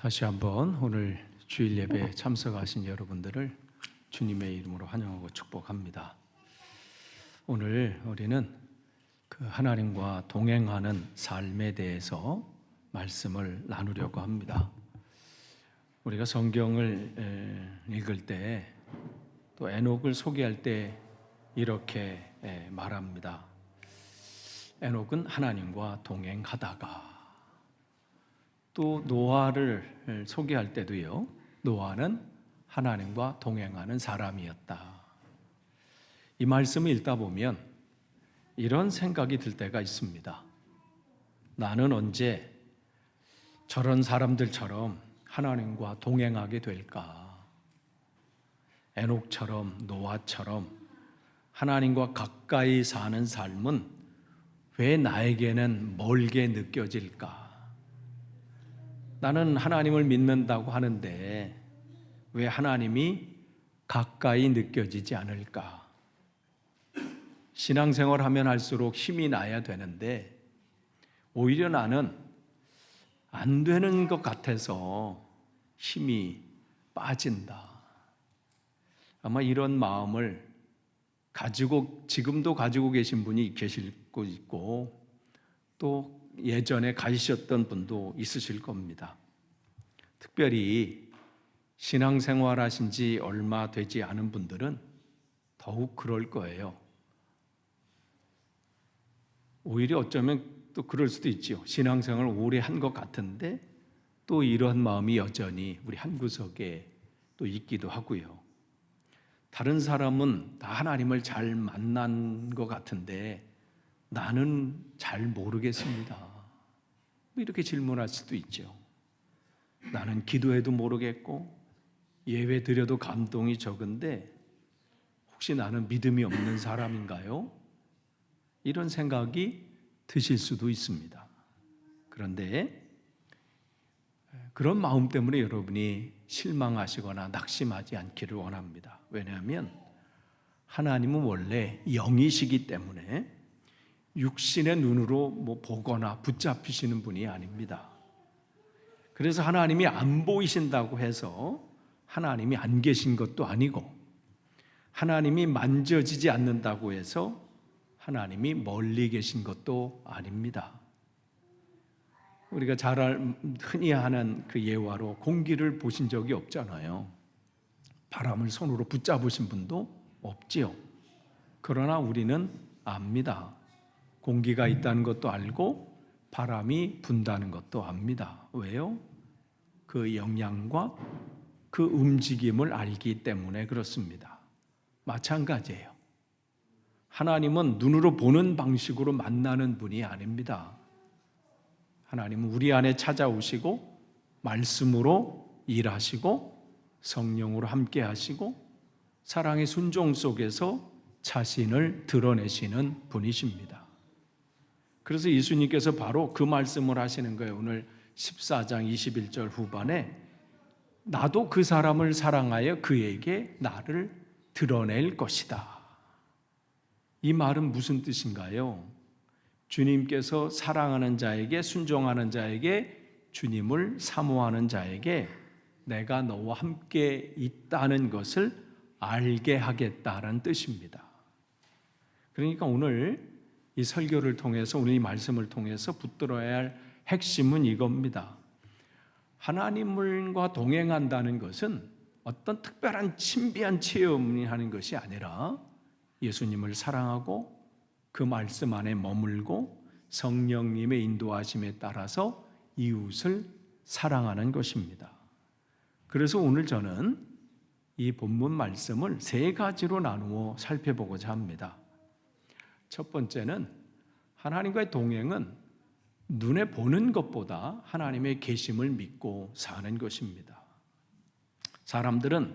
다시 한번 오늘 주일 예배에 참석하신 여러분들을 주님의 이름으로 환영하고 축복합니다. 오늘 우리는 그 하나님과 동행하는 삶에 대해서 말씀을 나누려고 합니다. 우리가 성경을 읽을 때 또 에녹을 소개할 때 이렇게 말합니다. 에녹은 하나님과 동행하다가, 또 노아를 소개할 때도요, 노아는 하나님과 동행하는 사람이었다. 이 말씀을 읽다 보면 이런 생각이 들 때가 있습니다. 나는 언제 저런 사람들처럼 하나님과 동행하게 될까? 에녹처럼, 노아처럼 하나님과 가까이 사는 삶은 왜 나에게는 멀게 느껴질까? 나는 하나님을 믿는다고 하는데 왜 하나님이 가까이 느껴지지 않을까? 신앙생활 하면 할수록 힘이 나야 되는데 오히려 나는 안 되는 것 같아서 힘이 빠진다. 아마 이런 마음을 지금도 가지고 계신 분이 계실 거 있고, 또 예전에 가지셨던 분도 있으실 겁니다. 특별히 신앙생활 하신 지 얼마 되지 않은 분들은 더욱 그럴 거예요. 오히려 어쩌면 또 그럴 수도 있죠. 신앙생활을 오래 한 것 같은데 또 이런 마음이 여전히 우리 한구석에 또 있기도 하고요. 다른 사람은 다 하나님을 잘 만난 것 같은데 나는 잘 모르겠습니다. 이렇게 질문할 수도 있죠. 나는 기도해도 모르겠고 예배 드려도 감동이 적은데 혹시 나는 믿음이 없는 사람인가요? 이런 생각이 드실 수도 있습니다. 그런데 그런 마음 때문에 여러분이 실망하시거나 낙심하지 않기를 원합니다. 왜냐하면 하나님은 원래 영이시기 때문에 육신의 눈으로 보거나 붙잡히시는 분이 아닙니다. 그래서 하나님이 안 보이신다고 해서 하나님이 안 계신 것도 아니고, 하나님이 만져지지 않는다고 해서 하나님이 멀리 계신 것도 아닙니다. 우리가 흔히 하는 그 예화로 공기를 보신 적이 없잖아요. 바람을 손으로 붙잡으신 분도 없지요. 그러나 우리는 압니다. 공기가 있다는 것도 알고 바람이 분다는 것도 압니다. 왜요? 그 영향과 그 움직임을 알기 때문에 그렇습니다. 마찬가지예요. 하나님은 눈으로 보는 방식으로 만나는 분이 아닙니다. 하나님은 우리 안에 찾아오시고 말씀으로 일하시고 성령으로 함께 하시고 사랑의 순종 속에서 자신을 드러내시는 분이십니다. 그래서 예수님께서 바로 그 말씀을 하시는 거예요. 오늘 14장 21절 후반에 나도 그 사람을 사랑하여 그에게 나를 드러낼 것이다. 이 말은 무슨 뜻인가요? 주님께서 사랑하는 자에게, 순종하는 자에게, 주님을 사모하는 자에게 내가 너와 함께 있다는 것을 알게 하겠다는 뜻입니다. 그러니까 오늘 이 설교를 통해서, 오늘 이 말씀을 통해서 붙들어야 할 핵심은 이겁니다. 하나님과 동행한다는 것은 어떤 특별한 신비한 체험을 하는 것이 아니라 예수님을 사랑하고 그 말씀 안에 머물고 성령님의 인도하심에 따라서 이웃을 사랑하는 것입니다. 그래서 오늘 저는 이 본문 말씀을 세 가지로 나누어 살펴보고자 합니다. 첫 번째는 하나님과의 동행은 눈에 보는 것보다 하나님의 계심을 믿고 사는 것입니다. 사람들은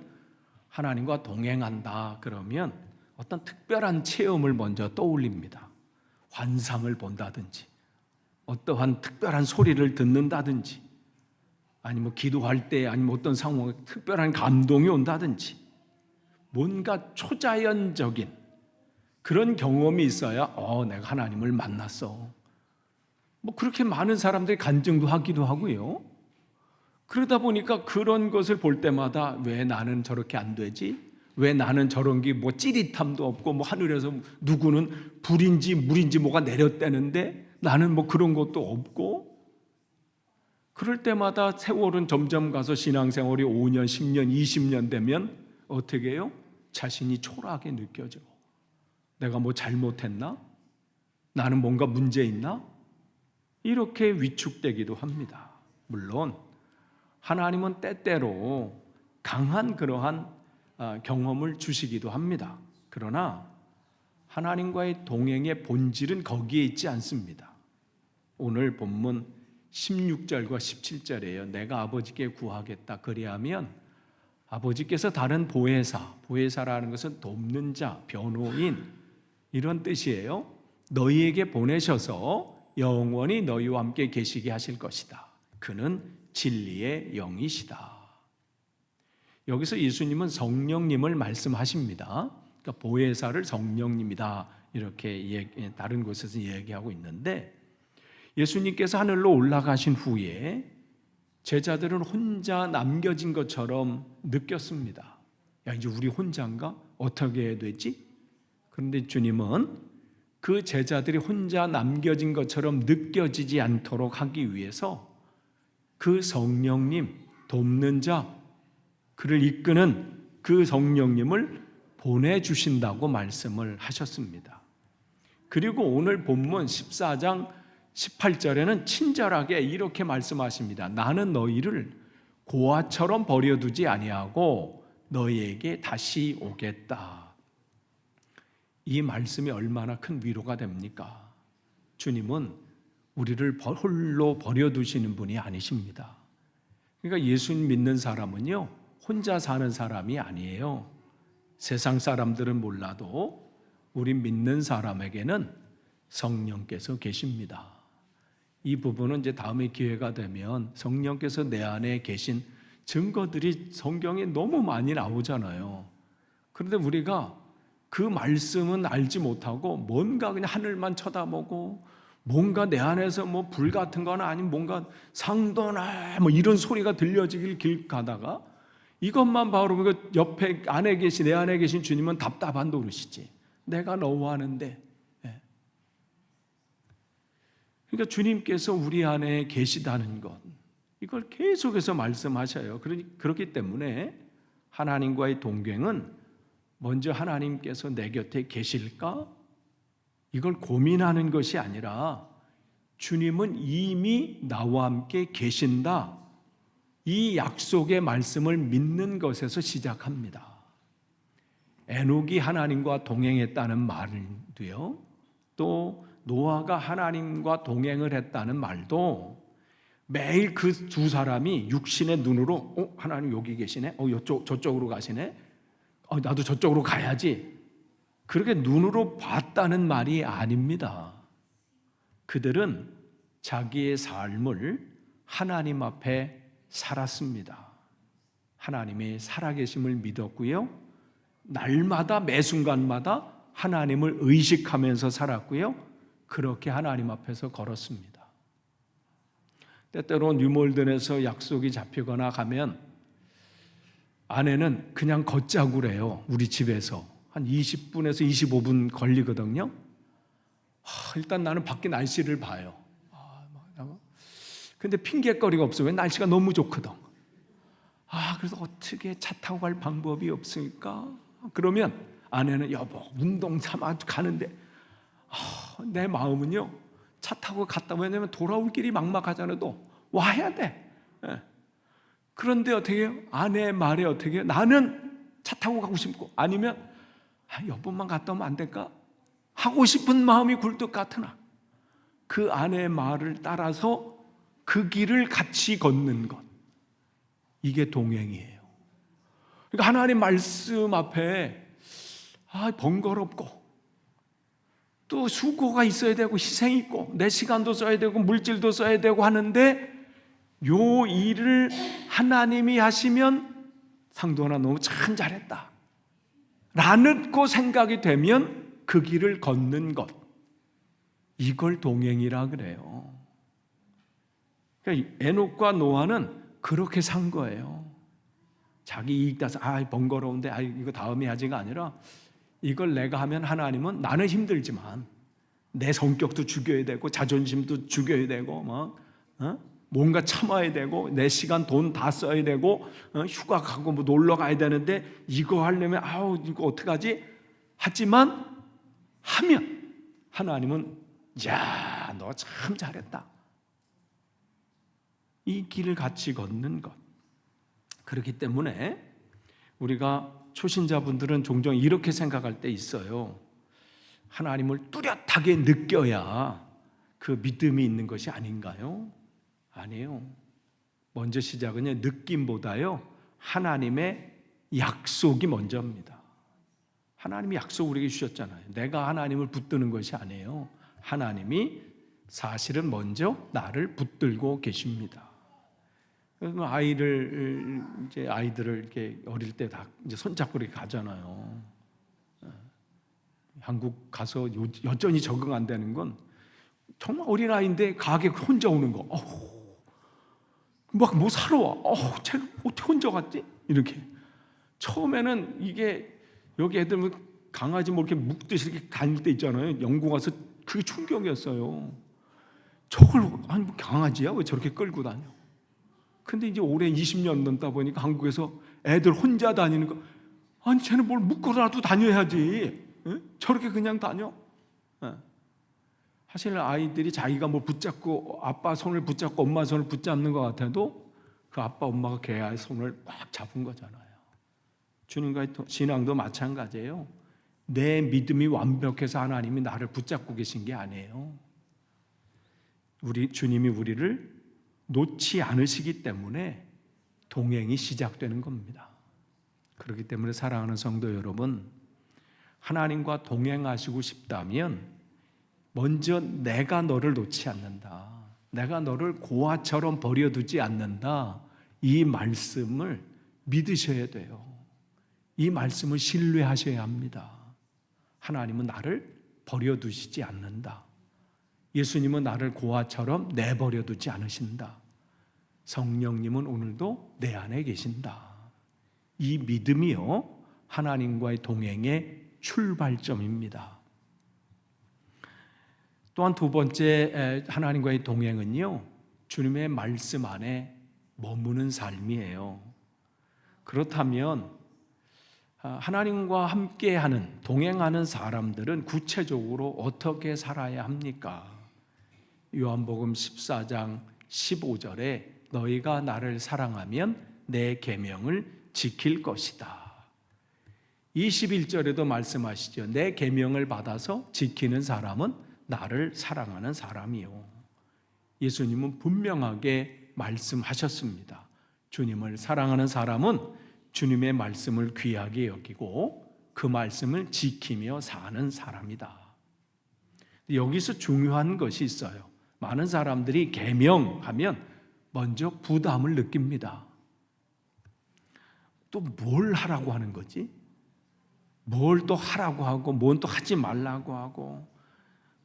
하나님과 동행한다 그러면 어떤 특별한 체험을 먼저 떠올립니다. 환상을 본다든지, 어떠한 특별한 소리를 듣는다든지, 아니면 기도할 때, 아니면 어떤 상황에 특별한 감동이 온다든지, 뭔가 초자연적인 그런 경험이 있어야 내가 하나님을 만났어. 그렇게 많은 사람들이 간증도 하기도 하고요. 그러다 보니까 그런 것을 볼 때마다 왜 나는 저렇게 안 되지? 왜 나는 저런 게 뭐 찌릿함도 없고 뭐 하늘에서 누구는 불인지 물인지 뭐가 내렸다는데 나는 뭐 그런 것도 없고, 그럴 때마다 세월은 점점 가서 신앙생활이 5년, 10년, 20년 되면 어떻게 해요? 자신이 초라하게 느껴져. 내가 뭐 잘못했나? 나는 뭔가 문제 있나? 이렇게 위축되기도 합니다. 물론 하나님은 때때로 강한 그러한 경험을 주시기도 합니다. 그러나 하나님과의 동행의 본질은 거기에 있지 않습니다. 오늘 본문 16절과 17절에요. 내가 아버지께 구하겠다. 그리하면 아버지께서 다른 보혜사라는 것은 돕는 자, 변호인 이런 뜻이에요. 너희에게 보내셔서 영원히 너희와 함께 계시게 하실 것이다. 그는 진리의 영이시다. 여기서 예수님은 성령님을 말씀하십니다. 그러니까 보혜사를 성령님이다 이렇게 다른 곳에서 얘기하고 있는데, 예수님께서 하늘로 올라가신 후에 제자들은 혼자 남겨진 것처럼 느꼈습니다. 야, 이제 우리 혼자인가? 어떻게 해야 되지? 그런데 주님은 그 제자들이 혼자 남겨진 것처럼 느껴지지 않도록 하기 위해서 그 성령님, 돕는 자, 그를 이끄는 그 성령님을 보내주신다고 말씀을 하셨습니다. 그리고 오늘 본문 14장 18절에는 친절하게 이렇게 말씀하십니다. 나는 너희를 고아처럼 버려두지 아니하고 너희에게 다시 오겠다. 이 말씀이 얼마나 큰 위로가 됩니까? 주님은 우리를 홀로 버려두시는 분이 아니십니다. 그러니까 예수 믿는 사람은요, 혼자 사는 사람이 아니에요. 세상 사람들은 몰라도 우리 믿는 사람에게는 성령께서 계십니다. 이 부분은 이제 다음에 기회가 되면 성령께서 내 안에 계신 증거들이 성경에 너무 많이 나오잖아요. 그런데 우리가 그 말씀은 알지 못하고 뭔가 그냥 하늘만 쳐다보고 뭔가 내 안에서 뭐 불 같은 거나 아니면 뭔가 상도나 뭐 이런 소리가 들려지길 길 가다가 이것만 바로 옆에 안에 계신 내 안에 계신 주님은 답답한 노릇이지. 내가 너무하는데. 그러니까 주님께서 우리 안에 계시다는 것, 이걸 계속해서 말씀하셔요. 그렇기 때문에 하나님과의 동행은 먼저 하나님께서 내 곁에 계실까? 이걸 고민하는 것이 아니라 주님은 이미 나와 함께 계신다. 이 약속의 말씀을 믿는 것에서 시작합니다. 에녹이 하나님과 동행했다는 말도요, 또 노아가 하나님과 동행을 했다는 말도 매일 그 두 사람이 육신의 눈으로 하나님 여기 계시네, 저쪽으로 가시네, 나도 저쪽으로 가야지, 그렇게 눈으로 봤다는 말이 아닙니다. 그들은 자기의 삶을 하나님 앞에 살았습니다. 하나님의 살아계심을 믿었고요, 날마다 매 순간마다 하나님을 의식하면서 살았고요, 그렇게 하나님 앞에서 걸었습니다. 때때로 뉴몰든에서 약속이 잡히거나 가면 아내는 그냥 걷자고 그래요. 우리 집에서 한 20분에서 25분 걸리거든요. 일단 나는 밖에 날씨를 봐요. 근데 핑계거리가 없어. 왜? 날씨가 너무 좋거든. 그래서 어떻게 차 타고 갈 방법이 없을까? 그러면 아내는 여보 운동 삼아 가는데 내 마음은요, 차 타고 갔다, 왜냐면 돌아올 길이 막막하잖아요. 또 와야 돼. 그런데 어떻게 해요? 아내의 말에 어떻게 해요? 나는 차 타고 가고 싶고, 아니면 여보만 갔다 오면 안 될까? 하고 싶은 마음이 굴뚝 같으나 그 아내의 말을 따라서 그 길을 같이 걷는 것, 이게 동행이에요. 그러니까 하나님 말씀 앞에 번거롭고 또 수고가 있어야 되고 희생이 있고 내 시간도 써야 되고 물질도 써야 되고 하는데, 요 일을 하나님이 하시면 상도나 너무 참 잘했다 라는 그 생각이 되면 그 길을 걷는 것, 이걸 동행이라 그래요. 그러니까 에녹과 노아는 그렇게 산 거예요. 자기 이익 따서 번거로운데 이거 다음에 하지가 아니라 이걸 내가 하면 하나님은 나는 힘들지만 내 성격도 죽여야 되고 자존심도 죽여야 되고 뭔가 참아야 되고 내 시간 돈 다 써야 되고 휴가 가고 뭐 놀러 가야 되는데 이거 하려면 이거 어떡하지? 하지만 하면 하나님은 야, 너 참 잘했다. 이 길을 같이 걷는 것. 그렇기 때문에 우리가 초신자분들은 종종 이렇게 생각할 때 있어요. 하나님을 뚜렷하게 느껴야 그 믿음이 있는 것이 아닌가요? 아니에요. 먼저 시작은요, 느낌보다요, 하나님의 약속이 먼저입니다. 하나님이 약속 우리에게 주셨잖아요. 내가 하나님을 붙드는 것이 아니에요. 하나님이 사실은 먼저 나를 붙들고 계십니다. 그래서 아이들을 이렇게 어릴 때 다 이제 손잡고 이렇게 가잖아요. 한국 가서 여전히 적응 안 되는 건 정말 어린 아이인데 가게 혼자 오는 거. 막 뭐 사러 와. 쟤 어떻게 혼자 갔지? 이렇게. 처음에는 이게 여기 애들 뭐 강아지 뭐 이렇게 묵듯이 이렇게 다닐 때 있잖아요. 영국 와서 그게 충격이었어요. 저걸 뭐 강아지야? 왜 저렇게 끌고 다녀? 근데 이제 올해 20년 넘다 보니까 한국에서 애들 혼자 다니는 거, 쟤는 뭘 묶어라도 다녀야지. 저렇게 그냥 다녀? 사실 아이들이 자기가 뭐 붙잡고 아빠 손을 붙잡고 엄마 손을 붙잡는 것 같아도 그 아빠 엄마가 걔의 손을 꽉 잡은 거잖아요. 주님과의 신앙도 마찬가지예요. 내 믿음이 완벽해서 하나님이 나를 붙잡고 계신 게 아니에요. 주님이 우리를 놓지 않으시기 때문에 동행이 시작되는 겁니다. 그렇기 때문에 사랑하는 성도 여러분, 하나님과 동행하시고 싶다면 먼저 내가 너를 놓지 않는다, 내가 너를 고아처럼 버려두지 않는다, 이 말씀을 믿으셔야 돼요. 이 말씀을 신뢰하셔야 합니다. 하나님은 나를 버려두시지 않는다. 예수님은 나를 고아처럼 내버려두지 않으신다. 성령님은 오늘도 내 안에 계신다. 이 믿음이요, 하나님과의 동행의 출발점입니다. 또한 두 번째 하나님과의 동행은요, 주님의 말씀 안에 머무는 삶이에요. 그렇다면 하나님과 함께하는, 동행하는 사람들은 구체적으로 어떻게 살아야 합니까? 요한복음 14장 15절에 너희가 나를 사랑하면 내 계명을 지킬 것이다. 21절에도 말씀하시죠. 내 계명을 받아서 지키는 사람은 나를 사랑하는 사람이요. 예수님은 분명하게 말씀하셨습니다. 주님을 사랑하는 사람은 주님의 말씀을 귀하게 여기고 그 말씀을 지키며 사는 사람이다. 여기서 중요한 것이 있어요. 많은 사람들이 계명하면 먼저 부담을 느낍니다. 또 뭘 하라고 하는 거지? 뭘 또 하라고 하고 뭔 또 하지 말라고 하고,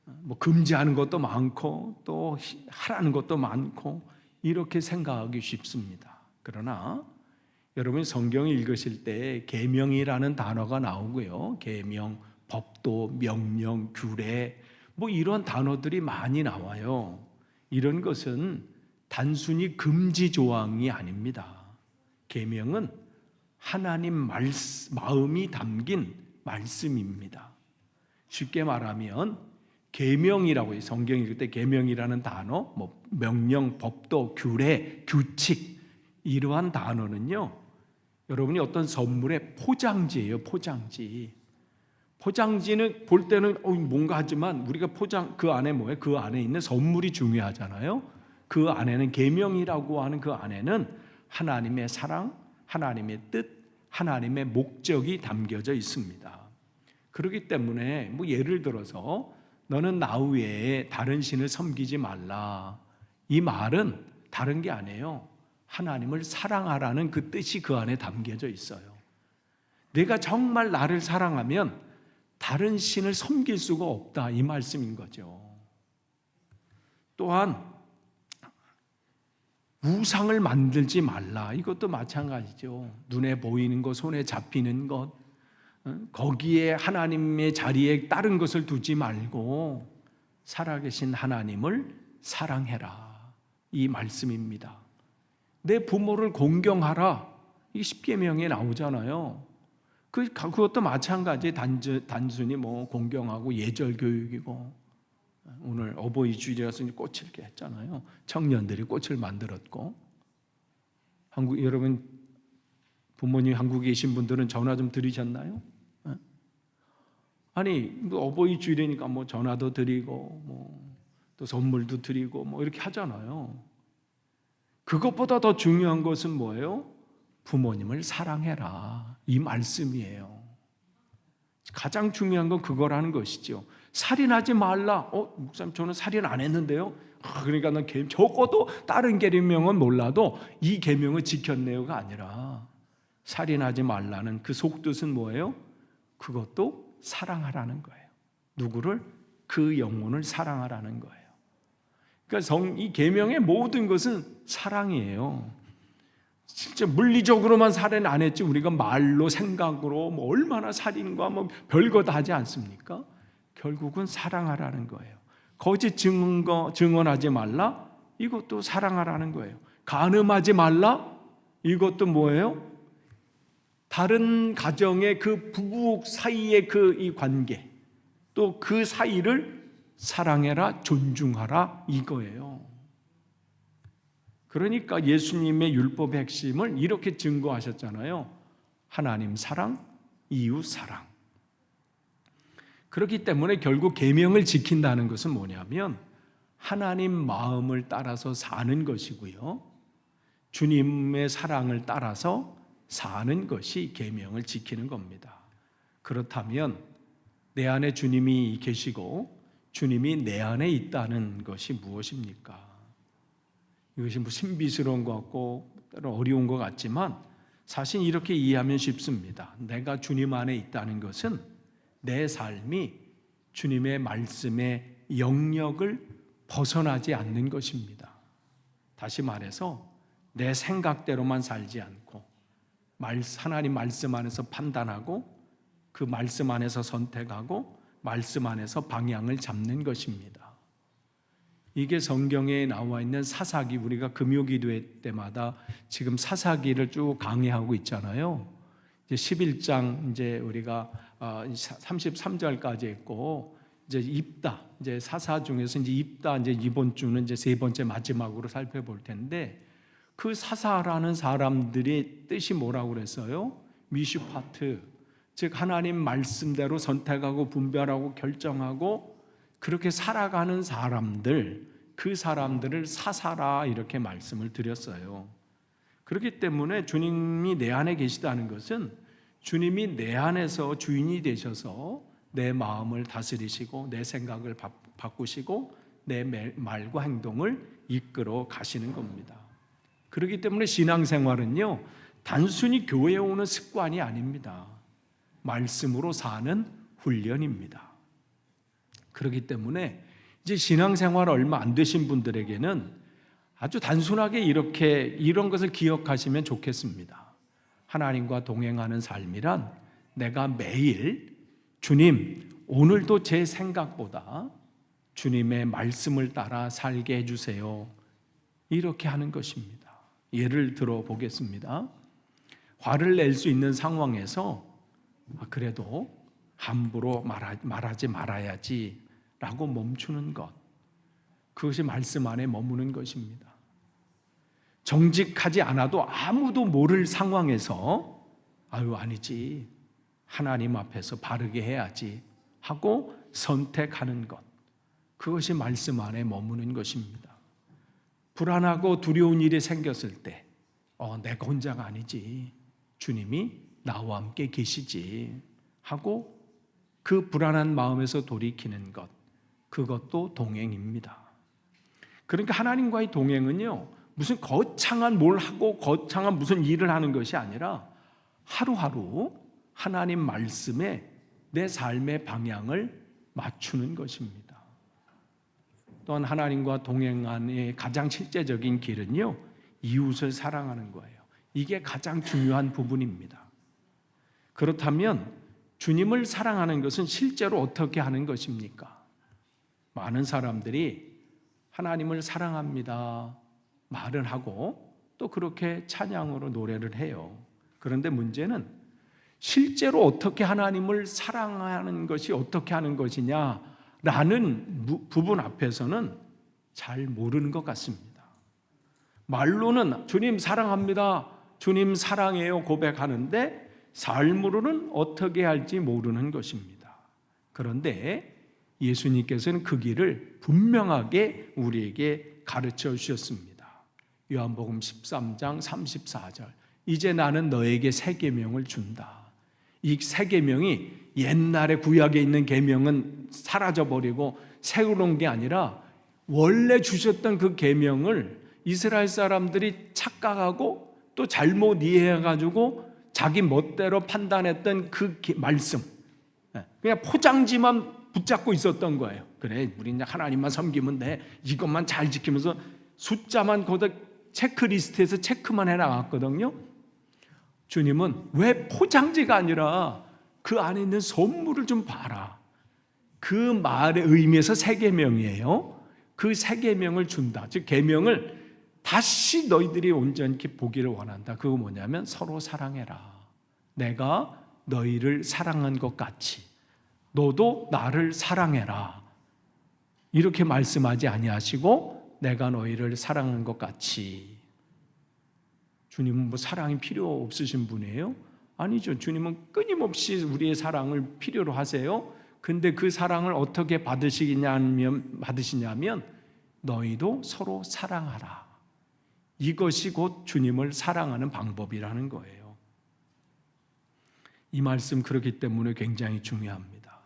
뭐 금지하는 것도 많고 또 하라는 것도 많고, 이렇게 생각하기 쉽습니다. 그러나 여러분이 성경을 읽으실 때 계명이라는 단어가 나오고요, 계명, 법도, 명령, 규례, 뭐 이런 단어들이 많이 나와요. 이런 것은 단순히 금지 조항이 아닙니다. 계명은 하나님 마음이 담긴 말씀입니다. 쉽게 말하면 계명이라고, 성경 읽을 때 계명이라는 단어, 뭐 명령, 법도, 규례, 규칙, 이러한 단어는요, 여러분이 어떤 선물의 포장지예요. 포장지. 포장지는 볼 때는 뭔가 하지만 우리가 그 안에 뭐예요? 그 안에 있는 선물이 중요하잖아요. 그 안에는 계명이라고 하는 그 안에는 하나님의 사랑, 하나님의 뜻, 하나님의 목적이 담겨져 있습니다. 그렇기 때문에 뭐 예를 들어서 너는 나 외에 다른 신을 섬기지 말라, 이 말은 다른 게 아니에요. 하나님을 사랑하라는 그 뜻이 그 안에 담겨져 있어요. 내가 정말 나를 사랑하면 다른 신을 섬길 수가 없다, 이 말씀인 거죠. 또한 우상을 만들지 말라. 이것도 마찬가지죠. 눈에 보이는 것, 손에 잡히는 것, 거기에 하나님의 자리에 다른 것을 두지 말고 살아계신 하나님을 사랑해라. 이 말씀입니다. 내 부모를 공경하라. 이 십계명에 나오잖아요. 그것도 마찬가지. 단순히 뭐 공경하고 예절 교육이고, 오늘 어버이 주일이라서 꽃을 이렇게 했잖아요. 청년들이 꽃을 만들었고, 여러분 부모님 한국에 계신 분들은 전화 좀 드리셨나요? 아니 뭐 어버이 주일이니까 뭐 전화도 드리고 뭐 또 선물도 드리고 뭐 이렇게 하잖아요. 그것보다 더 중요한 것은 뭐예요? 부모님을 사랑해라. 이 말씀이에요. 가장 중요한 건 그거라는 것이죠. 살인하지 말라. 목사님 저는 살인 안 했는데요. 그러니까 난 적어도 다른 계명은 몰라도 이 계명을 지켰네요가 아니라, 살인하지 말라는 그 속뜻은 뭐예요? 그것도 사랑하라는 거예요. 누구를? 그 영혼을 사랑하라는 거예요. 그러니까 이 계명의 모든 것은 사랑이에요. 진짜 물리적으로만 살인 안 했지 우리가 말로 생각으로 뭐 얼마나 살인과 뭐 별거 다 하지 않습니까? 결국은 사랑하라는 거예요. 거짓 증언하지 말라. 이것도 사랑하라는 거예요. 간음하지 말라. 이것도 뭐예요? 다른 가정의 그 부부 사이의 이 관계, 또 그 사이를 사랑해라, 존중하라, 이거예요. 그러니까 예수님의 율법의 핵심을 이렇게 증거하셨잖아요. 하나님 사랑, 이웃 사랑. 그렇기 때문에 결국 계명을 지킨다는 것은 뭐냐면 하나님 마음을 따라서 사는 것이고요, 주님의 사랑을 따라서 사는 것이 계명을 지키는 겁니다. 그렇다면 내 안에 주님이 계시고 주님이 내 안에 있다는 것이 무엇입니까? 이것이 뭐 신비스러운 것 같고 어려운 것 같지만 사실 이렇게 이해하면 쉽습니다. 내가 주님 안에 있다는 것은 내 삶이 주님의 말씀의 영역을 벗어나지 않는 것입니다. 다시 말해서 내 생각대로만 살지 않고 하나님 말씀 안에서 판단하고 그 말씀 안에서 선택하고 말씀 안에서 방향을 잡는 것입니다. 이게 성경에 나와 있는 사사기, 우리가 금요기도회 때마다 지금 사사기를 쭉 강의하고 있잖아요. 이제 11장 이제 우리가 33절까지 했고, 이제 입다, 이제 사사 중에서 이제 입다, 이제 이번 주는 이제 세 번째 마지막으로 살펴볼 텐데, 그 사사라는 사람들의 뜻이 뭐라고 그랬어요? 미슈파트, 즉 하나님 말씀대로 선택하고 분별하고 결정하고 그렇게 살아가는 사람들, 그 사람들을 사사라 이렇게 말씀을 드렸어요. 그렇기 때문에 주님이 내 안에 계시다는 것은 주님이 내 안에서 주인이 되셔서 내 마음을 다스리시고 내 생각을 바꾸시고 내 말과 행동을 이끌어 가시는 겁니다. 그렇기 때문에 신앙생활은요, 단순히 교회에 오는 습관이 아닙니다. 말씀으로 사는 훈련입니다. 그렇기 때문에 이제 신앙생활 얼마 안 되신 분들에게는 아주 단순하게 이런 것을 기억하시면 좋겠습니다. 하나님과 동행하는 삶이란 내가 매일 주님, 오늘도 제 생각보다 주님의 말씀을 따라 살게 해주세요, 이렇게 하는 것입니다. 예를 들어 보겠습니다. 화를 낼 수 있는 상황에서 그래도 함부로 말하지 말아야지 라고 멈추는 것, 그것이 말씀 안에 머무는 것입니다. 정직하지 않아도 아무도 모를 상황에서 아니지, 하나님 앞에서 바르게 해야지 하고 선택하는 것, 그것이 말씀 안에 머무는 것입니다. 불안하고 두려운 일이 생겼을 때 내가 혼자가 아니지, 주님이 나와 함께 계시지 하고 그 불안한 마음에서 돌이키는 것, 그것도 동행입니다. 그러니까 하나님과의 동행은요, 무슨 거창한 뭘 하고 거창한 무슨 일을 하는 것이 아니라 하루하루 하나님 말씀에 내 삶의 방향을 맞추는 것입니다. 또한 하나님과 동행하는 가장 실제적인 길은요, 이웃을 사랑하는 거예요. 이게 가장 중요한 부분입니다. 그렇다면 주님을 사랑하는 것은 실제로 어떻게 하는 것입니까? 많은 사람들이 하나님을 사랑합니다 말은 하고 또 그렇게 찬양으로 노래를 해요. 그런데 문제는 실제로 어떻게 하나님을 사랑하는 것이 어떻게 하는 것이냐라는 부분 앞에서는 잘 모르는 것 같습니다. 말로는 주님 사랑합니다, 주님 사랑해요 고백하는데 삶으로는 어떻게 할지 모르는 것입니다. 그런데 예수님께서는 그 길을 분명하게 우리에게 가르쳐 주셨습니다. 요한복음 13장 34절, 이제 나는 너에게 새 계명을 준다. 이 새 계명이 옛날에 구약에 있는 계명은 사라져버리고 새로운 게 아니라 원래 주셨던 그 계명을 이스라엘 사람들이 착각하고 또 잘못 이해해가지고 자기 멋대로 판단했던 그 말씀, 그냥 포장지만 붙잡고 있었던 거예요. 그래, 우리 하나님만 섬기면 돼, 이것만 잘 지키면서 숫자만 거기다 체크리스트에서 체크만 해나갔거든요. 주님은 왜 포장지가 아니라 그 안에 있는 선물을 좀 봐라. 그 말의 의미에서 새 계명이에요. 그 새 계명을 준다. 즉 계명을 다시 너희들이 온전히 보기를 원한다. 그거 뭐냐면 서로 사랑해라. 내가 너희를 사랑한 것 같이 너도 나를 사랑해라. 이렇게 말씀하지 아니하시고 내가 너희를 사랑한 것 같이. 주님은 뭐 사랑이 필요 없으신 분이에요? 아니죠. 주님은 끊임없이 우리의 사랑을 필요로 하세요. 근데 그 사랑을 어떻게 받으시냐면 너희도 서로 사랑하라. 이것이 곧 주님을 사랑하는 방법이라는 거예요. 이 말씀 그렇기 때문에 굉장히 중요합니다.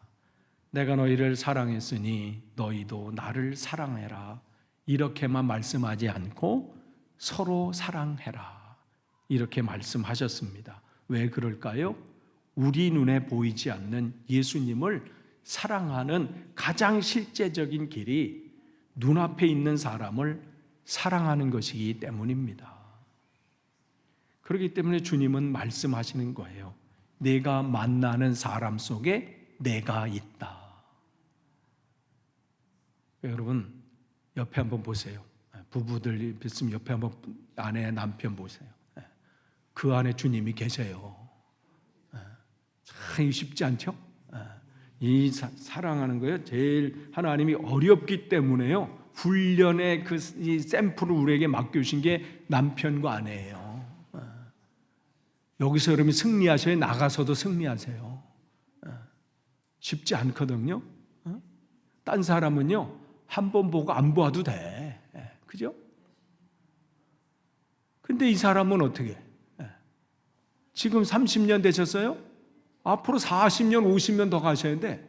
내가 너희를 사랑했으니 너희도 나를 사랑해라. 이렇게만 말씀하지 않고 서로 사랑해라. 이렇게 말씀하셨습니다. 왜 그럴까요? 우리 눈에 보이지 않는 예수님을 사랑하는 가장 실제적인 길이 눈앞에 있는 사람을 사랑하는 것이기 때문입니다. 그렇기 때문에 주님은 말씀하시는 거예요. 내가 만나는 사람 속에 내가 있다. 여러분 옆에 한번 보세요. 부부들 있으면 옆에 한번 아내 남편 보세요. 그 안에 주님이 계세요. 참 쉽지 않죠? 이 사랑하는 거예요. 제일 하나님이 어렵기 때문에요. 훈련의 이 샘플을 우리에게 맡겨주신 게 남편과 아내예요. 여기서 여러분이 승리하셔야 나가서도 승리하세요. 쉽지 않거든요. 딴 사람은요 한 번 보고 안 보아도 돼. 그죠? 근데 이 사람은 어떻게? 지금 30년 되셨어요? 앞으로 40년, 50년 더 가셔야 돼.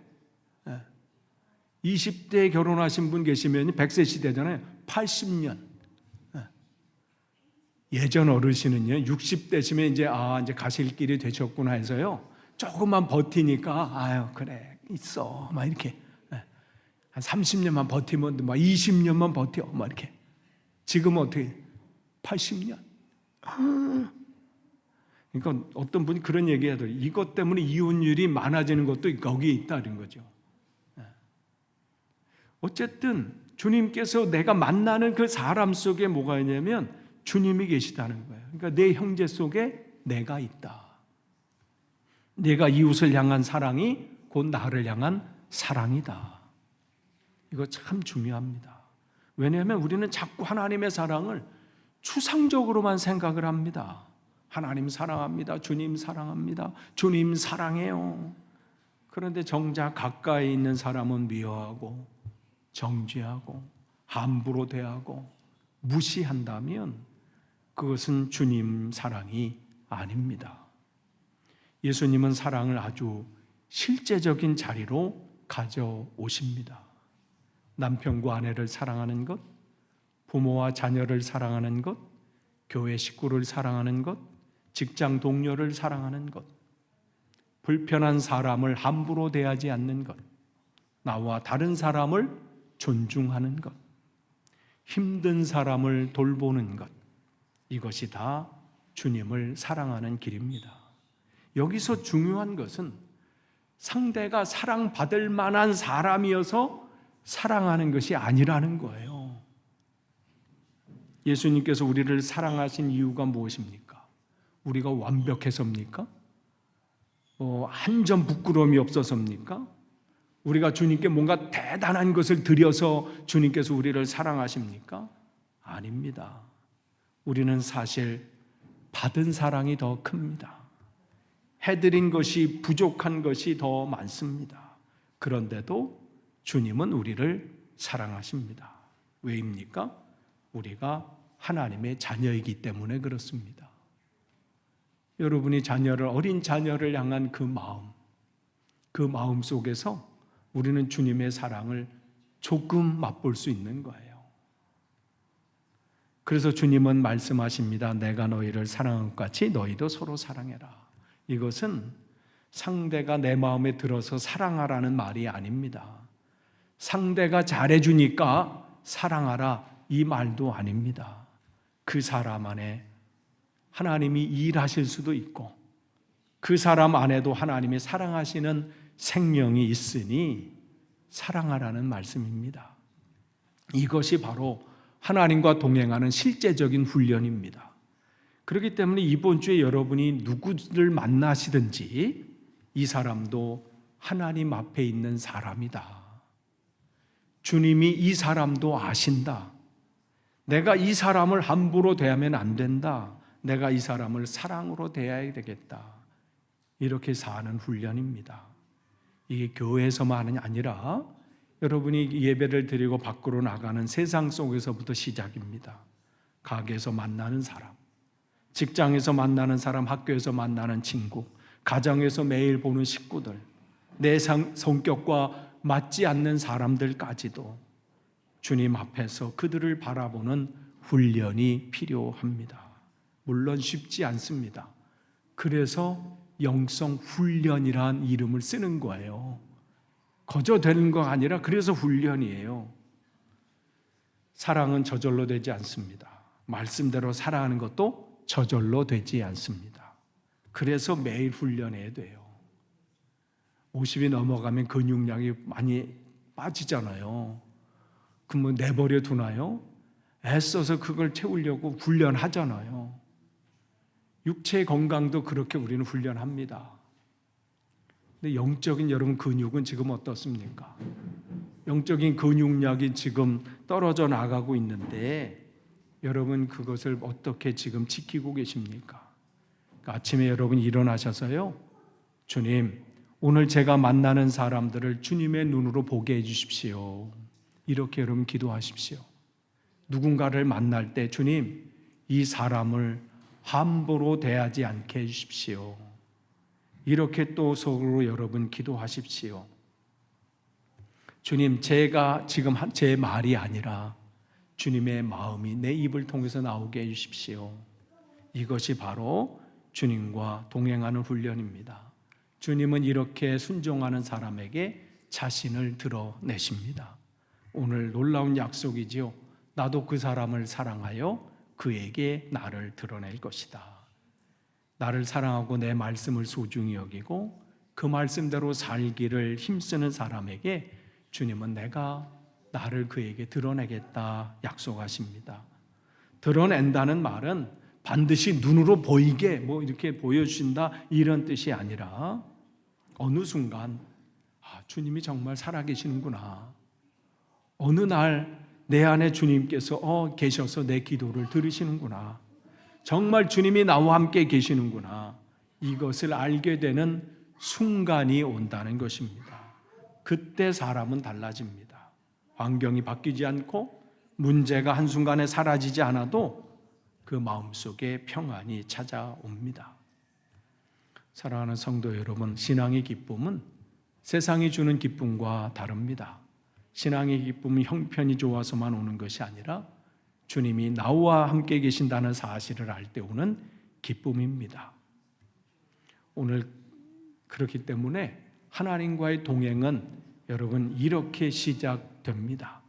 20대에 결혼하신 분 계시면 100세 시대잖아요. 80년. 예전 어르신은요, 60대시면 이제 가실 길이 되셨구나 해서요, 조금만 버티니까, 아유, 그래, 있어. 막 이렇게. 한 30년만 버티면, 막 20년만 버텨. 막 이렇게. 지금은 어떻게? 80년. 그러니까 어떤 분이 그런 얘기 하더라고요. 이것 때문에 이혼율이 많아지는 것도 거기에 있다는 거죠. 어쨌든 주님께서 내가 만나는 그 사람 속에 뭐가 있냐면 주님이 계시다는 거예요. 그러니까 내 형제 속에 내가 있다. 내가 이웃을 향한 사랑이 곧 나를 향한 사랑이다. 이거 참 중요합니다. 왜냐하면 우리는 자꾸 하나님의 사랑을 추상적으로만 생각을 합니다. 하나님 사랑합니다. 주님 사랑합니다. 주님 사랑해요. 그런데 정작 가까이 있는 사람은 미워하고 정죄하고 함부로 대하고 무시한다면 그것은 주님 사랑이 아닙니다. 예수님은 사랑을 아주 실제적인 자리로 가져오십니다. 남편과 아내를 사랑하는 것, 부모와 자녀를 사랑하는 것, 교회 식구를 사랑하는 것, 직장 동료를 사랑하는 것, 불편한 사람을 함부로 대하지 않는 것, 나와 다른 사람을 존중하는 것, 힘든 사람을 돌보는 것, 이것이 다 주님을 사랑하는 길입니다. 여기서 중요한 것은 상대가 사랑받을 만한 사람이어서 사랑하는 것이 아니라는 거예요. 예수님께서 우리를 사랑하신 이유가 무엇입니까? 우리가 완벽해서입니까? 한 점 부끄러움이 없어서입니까? 우리가 주님께 뭔가 대단한 것을 드려서 주님께서 우리를 사랑하십니까? 아닙니다. 우리는 사실 받은 사랑이 더 큽니다. 해드린 것이 부족한 것이 더 많습니다. 그런데도 주님은 우리를 사랑하십니다. 왜입니까? 우리가 하나님의 자녀이기 때문에 그렇습니다. 여러분이 어린 자녀를 향한 그 마음 속에서 우리는 주님의 사랑을 조금 맛볼 수 있는 거예요. 그래서 주님은 말씀하십니다. 내가 너희를 사랑한 것 같이 너희도 서로 사랑해라. 이것은 상대가 내 마음에 들어서 사랑하라는 말이 아닙니다. 상대가 잘해주니까 사랑하라 이 말도 아닙니다. 그 사람 안에 하나님이 일하실 수도 있고 그 사람 안에도 하나님이 사랑하시는 생명이 있으니 사랑하라는 말씀입니다. 이것이 바로 하나님과 동행하는 실제적인 훈련입니다. 그렇기 때문에 이번 주에 여러분이 누구를 만나시든지 이 사람도 하나님 앞에 있는 사람이다. 주님이 이 사람도 아신다. 내가 이 사람을 함부로 대하면 안 된다. 내가 이 사람을 사랑으로 대해야 되겠다. 이렇게 사는 훈련입니다. 이게 교회에서만이 아니라 여러분이 예배를 드리고 밖으로 나가는 세상 속에서부터 시작입니다. 가게에서 만나는 사람, 직장에서 만나는 사람, 학교에서 만나는 친구, 가정에서 매일 보는 식구들, 내 성격과 맞지 않는 사람들까지도 주님 앞에서 그들을 바라보는 훈련이 필요합니다. 물론 쉽지 않습니다. 그래서 영성 훈련이란 이름을 쓰는 거예요. 거저 되는 거 아니라 그래서 훈련이에요. 사랑은 저절로 되지 않습니다. 말씀대로 사랑하는 것도 저절로 되지 않습니다. 그래서 매일 훈련해야 돼요. 50이 넘어가면 근육량이 많이 빠지잖아요. 그러면 내버려 두나요? 애써서 그걸 채우려고 훈련하잖아요. 육체 건강도 그렇게 우리는 훈련합니다. 근데 영적인 여러분 근육은 지금 어떻습니까? 영적인 근육량이 지금 떨어져 나가고 있는데 여러분 그것을 어떻게 지금 지키고 계십니까? 아침에 여러분 일어나셔서요, 주님, 오늘 제가 만나는 사람들을 주님의 눈으로 보게 해주십시오. 이렇게 여러분 기도하십시오. 누군가를 만날 때 주님, 이 사람을 함부로 대하지 않게 해주십시오. 이렇게 또 속으로 여러분 기도하십시오. 주님, 제가 지금 제 말이 아니라 주님의 마음이 내 입을 통해서 나오게 해주십시오. 이것이 바로 주님과 동행하는 훈련입니다. 주님은 이렇게 순종하는 사람에게 자신을 드러내십니다. 오늘 놀라운 약속이지요. 나도 그 사람을 사랑하여 그에게 나를 드러낼 것이다. 나를 사랑하고 내 말씀을 소중히 여기고 그 말씀대로 살기를 힘쓰는 사람에게 주님은 내가 나를 그에게 드러내겠다 약속하십니다. 드러낸다는 말은 반드시 눈으로 보이게 이렇게 보여주신다 이런 뜻이 아니라 어느 순간 주님이 정말 살아계시는구나. 어느 날 내 안에 주님께서 계셔서 내 기도를 들으시는구나. 정말 주님이 나와 함께 계시는구나. 이것을 알게 되는 순간이 온다는 것입니다. 그때 사람은 달라집니다. 환경이 바뀌지 않고 문제가 한순간에 사라지지 않아도 그 마음속에 평안이 찾아옵니다. 사랑하는 성도 여러분, 신앙의 기쁨은 세상이 주는 기쁨과 다릅니다. 신앙의 기쁨은 형편이 좋아서만 오는 것이 아니라 주님이 나와 함께 계신다는 사실을 알 때 오는 기쁨입니다. 오늘 그렇기 때문에 하나님과의 동행은 여러분 이렇게 시작됩니다.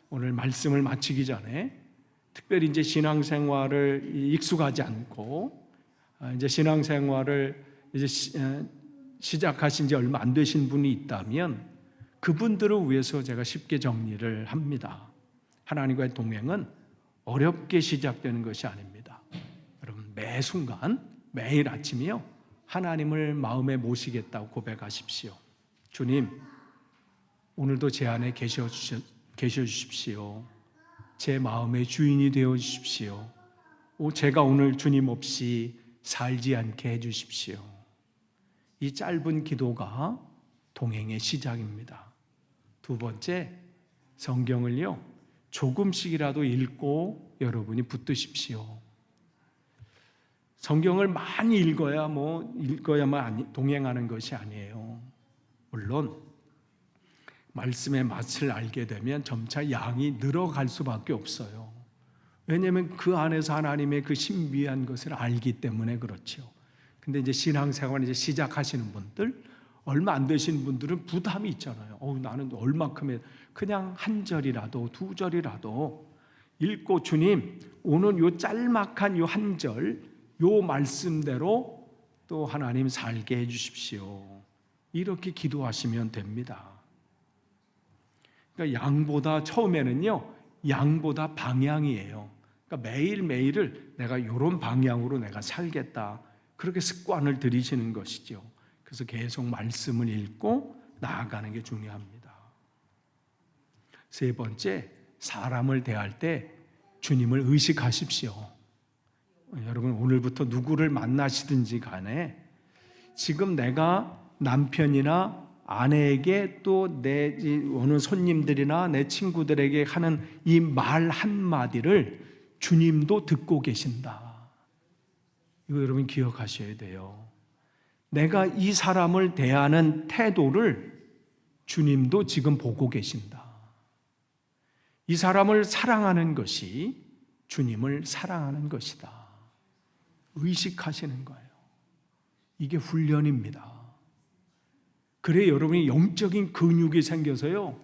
오늘 말씀을 마치기 전에 특별히 이제 신앙생활을 익숙하지 않고 이제 신앙생활을 이제 시작하신 지 얼마 안 되신 분이 있다면 그분들을 위해서 제가 쉽게 정리를 합니다. 하나님과의 동행은 어렵게 시작되는 것이 아닙니다. 여러분 매 순간 매일 아침이요 하나님을 마음에 모시겠다고 고백하십시오. 주님, 오늘도 제 안에 계셔 주십시오. 제 마음의 주인이 되어 주십시오. 제가 오늘 주님 없이 살지 않게 해 주십시오. 이 짧은 기도가 동행의 시작입니다. 두 번째, 성경을요 조금씩이라도 읽고 여러분이 붙드십시오. 성경을 많이 읽어야만 동행하는 것이 아니에요. 물론 말씀의 맛을 알게 되면 점차 양이 늘어갈 수밖에 없어요. 왜냐하면 그 안에서 하나님의 그 신비한 것을 알기 때문에 그렇죠. 근데 이제 신앙생활 이제 시작하시는 분들, 얼마 안 되신 분들은 부담이 있잖아요. 나는 얼마큼의 그냥 한 절이라도 두 절이라도 읽고 주님, 오늘 요 짤막한 요 한 절, 요 말씀대로 또 하나님 살게 해 주십시오. 이렇게 기도하시면 됩니다. 그러니까 양보다 방향이에요. 그러니까 매일매일을 내가 이런 방향으로 내가 살겠다. 그렇게 습관을 들이시는 것이죠. 그래서 계속 말씀을 읽고 나아가는 게 중요합니다. 세 번째, 사람을 대할 때 주님을 의식하십시오. 여러분 오늘부터 누구를 만나시든지 간에 지금 내가 남편이나 아내에게 또 내 오는 손님들이나 내 친구들에게 하는 이 말 한마디를 주님도 듣고 계신다. 이거 여러분 기억하셔야 돼요. 내가 이 사람을 대하는 태도를 주님도 지금 보고 계신다. 이 사람을 사랑하는 것이 주님을 사랑하는 것이다. 의식하시는 거예요. 이게 훈련입니다. 그래 여러분이 영적인 근육이 생겨서요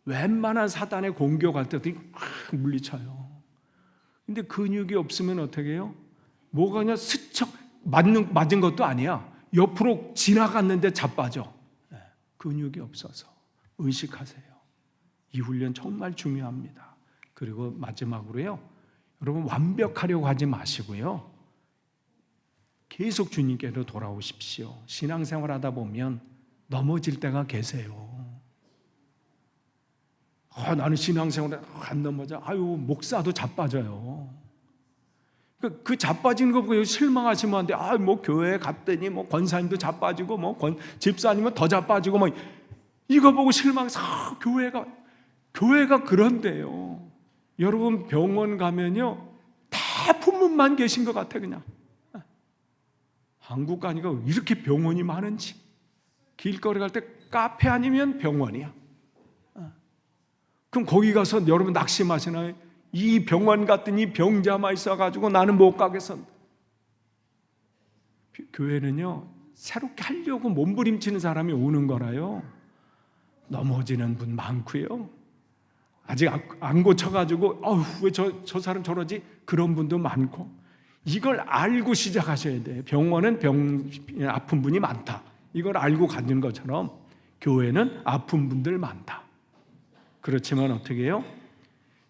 웬만한 사단의 공격할 때도 물리쳐요. 근데 근육이 없으면 어떻게 해요? 뭐가 그냥 스쳐 맞은 것도 아니야. 옆으로 지나갔는데 자빠져. 근육이 없어서 의식하세요. 이 훈련 정말 중요합니다. 그리고 마지막으로요, 여러분 완벽하려고 하지 마시고요, 계속 주님께로 돌아오십시오. 신앙생활하다 보면 넘어질 때가 계세요. 나는 신앙생활에 안 넘어져. 목사도 자빠져요. 그 자빠지는 거 보고 실망하시면 안 돼. 교회에 갔더니 권사님도 자빠지고 집사님은 더 자빠지고 이거 보고 실망해서 교회가 그런데요. 여러분 병원 가면요 다 품문만 계신 것 같아. 그냥 한국 가니까 이렇게 병원이 많은지. 길거리 갈 때 카페 아니면 병원이야. 그럼 거기 가서 여러분 낙심하시나요? 이 병원 갔더니 병자만 있어가지고 나는 못 가겠어. 교회는요 새롭게 하려고 몸부림치는 사람이 오는 거라요. 넘어지는 분 많고요, 아직 안 고쳐가지고 왜 저 사람 저러지? 그런 분도 많고. 이걸 알고 시작하셔야 돼요. 병원은 아픈 분이 많다. 이걸 알고 가는 것처럼 교회는 아픈 분들 많다. 그렇지만 어떻게 해요?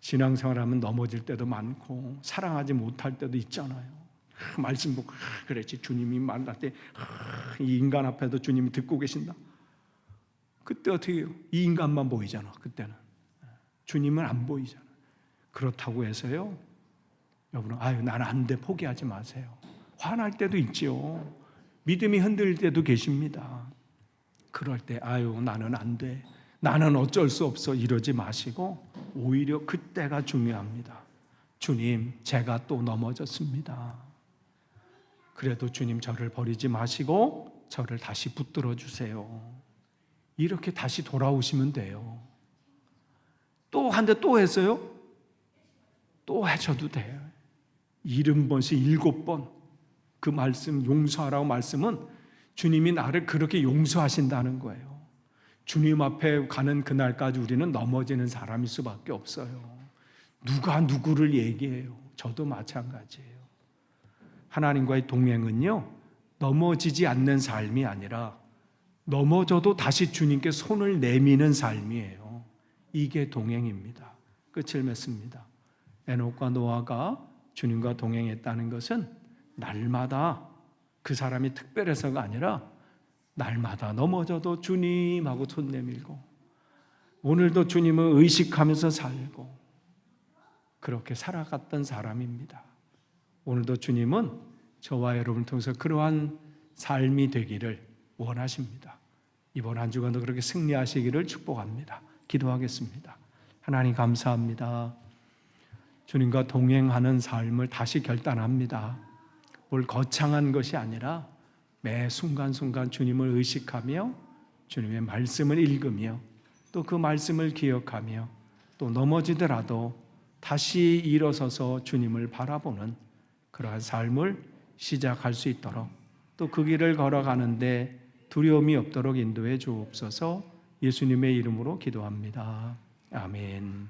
신앙생활하면 넘어질 때도 많고 사랑하지 못할 때도 있잖아요. 말씀 보고 그랬지, 주님이 말할 때 이 인간 앞에도 주님이 듣고 계신다. 그때 어떻게 해요? 이 인간만 보이잖아. 그때는 주님은 안 보이잖아. 그렇다고 해서요, 여러분 나는 안 돼, 포기하지 마세요. 화날 때도 있지요. 믿음이 흔들릴 때도 계십니다. 그럴 때 나는 안 돼, 나는 어쩔 수 없어, 이러지 마시고 오히려 그때가 중요합니다. 주님, 제가 또 넘어졌습니다. 그래도 주님 저를 버리지 마시고 저를 다시 붙들어 주세요. 이렇게 다시 돌아오시면 돼요. 또 한 대 또 했어요? 또 하셔도 돼요. 70번씩 7번 그 말씀, 용서하라고 말씀은 주님이 나를 그렇게 용서하신다는 거예요. 주님 앞에 가는 그날까지 우리는 넘어지는 사람일 수밖에 없어요. 누가 누구를 얘기해요? 저도 마찬가지예요. 하나님과의 동행은요, 넘어지지 않는 삶이 아니라 넘어져도 다시 주님께 손을 내미는 삶이에요. 이게 동행입니다. 끝을 맺습니다. 에녹과 노아가 주님과 동행했다는 것은 날마다 그 사람이 특별해서가 아니라 날마다 넘어져도 주님하고 손 내밀고 오늘도 주님을 의식하면서 살고 그렇게 살아갔던 사람입니다. 오늘도 주님은 저와 여러분을 통해서 그러한 삶이 되기를 원하십니다. 이번 한 주간도 그렇게 승리하시기를 축복합니다. 기도하겠습니다. 하나님 감사합니다. 주님과 동행하는 삶을 다시 결단합니다. 뭘 거창한 것이 아니라 매 순간순간 주님을 의식하며 주님의 말씀을 읽으며 또 그 말씀을 기억하며 또 넘어지더라도 다시 일어서서 주님을 바라보는 그러한 삶을 시작할 수 있도록 또 그 길을 걸어가는데 두려움이 없도록 인도해 주옵소서. 예수님의 이름으로 기도합니다. 아멘.